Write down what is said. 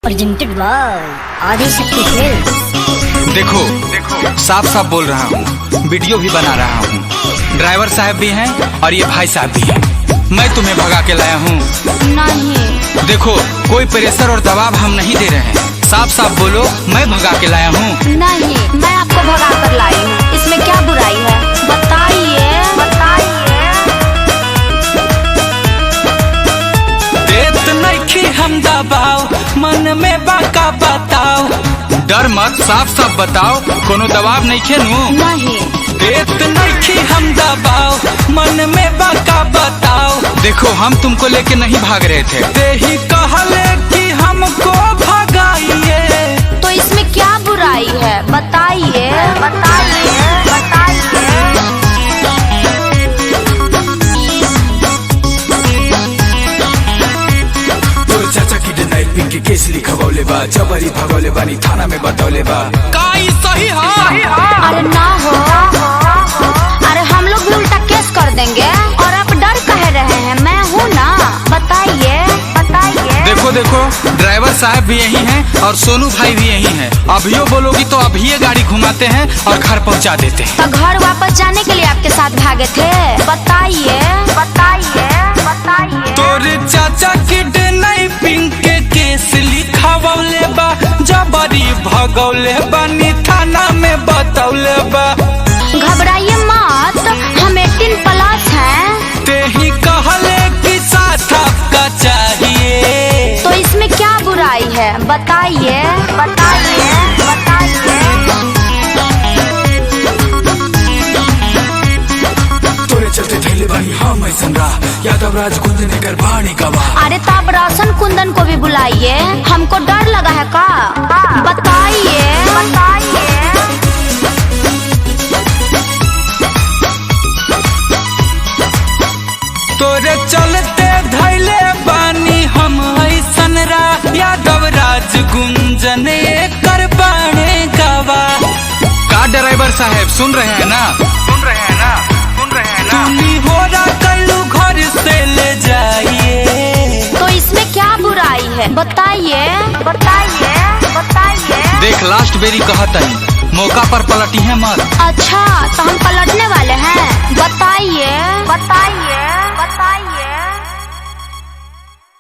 Presented by Adishakti films. देखो साफ साफ बोल रहा हूँ, वीडियो भी बना रहा हूँ। ड्राइवर साहब भी हैं और ये भाई साहब भी हैं। मैं तुम्हें भगा के लाया हूँ। नहीं, देखो कोई प्रेशर और दबाव हम नहीं दे रहे हैं। साफ साफ बोलो, मैं भगा के लाया हूँ। नहीं, मैं आपको भगा कर लाई हूँ। इसमें क्या बुराई है? बताइए देत नहीं हम दबाओ, मन में बाका बताओ। डर मत, साफ साफ बताओ, कोनो दबाव नहीं खेनू। नहीं, देत नहीं हम दबाओ, मन में बाका बताओ। देखो हम तुमको लेके नहीं भाग रहे थे, ते ही कहले कि हमको भगाइए। तो इसमें क्या बुराई है? बताइए चाचा की डिनाइल के केस लिखवले बा, जबरी भगौले बानी थाना में बतौले बा। काई सही है? अरे ना हो, अरे हम लोग भी उल्टा केस कर देंगे। और आप डर कह रहे हैं? मैं हूँ ना, बताइए। देखो ड्राइवर साहब भी यही हैं और सोनू भाई भी यही हैं। अभियो बोलोगी तो अभी गाड़ी घुमाते हैं और घर पहुंचा देते हैं। तो घर वापस जाने के लिए आपके साथ भागे थे? बताइए। तोरे चाचा की डिनाइल के केस लिखवले बा, जबरी भगौले बानी थाना में बतौले बा। घबराइए मत, हम 18+ हैं। ते ही कहले कि साथ आपका चाहिए। तो इसमें क्या बुराई है? बताइए। तोरे चलते थैले बानी हम ऐसन रहा, यादव राज कुंदन कर बाणी गवा। अरे तो आप रोशन कुंदन को भी बुलाइए। हमको डर लगा है का? बताइए। तोरे चलते धैले बानी हम ऐसन रहा, यादव राज गुंजन कर बाणे गवा। का ड्राइवर साहब सुन रहे हैं ना? तुमी हो रहा कल्लू घर से ले जाइए। तो इसमें क्या बुराई है? बताइए। देख लास्ट बेरी कहत है, मौका पर पलटी है मत। अच्छा, तो हम पलटने वाले हैं। बताइए।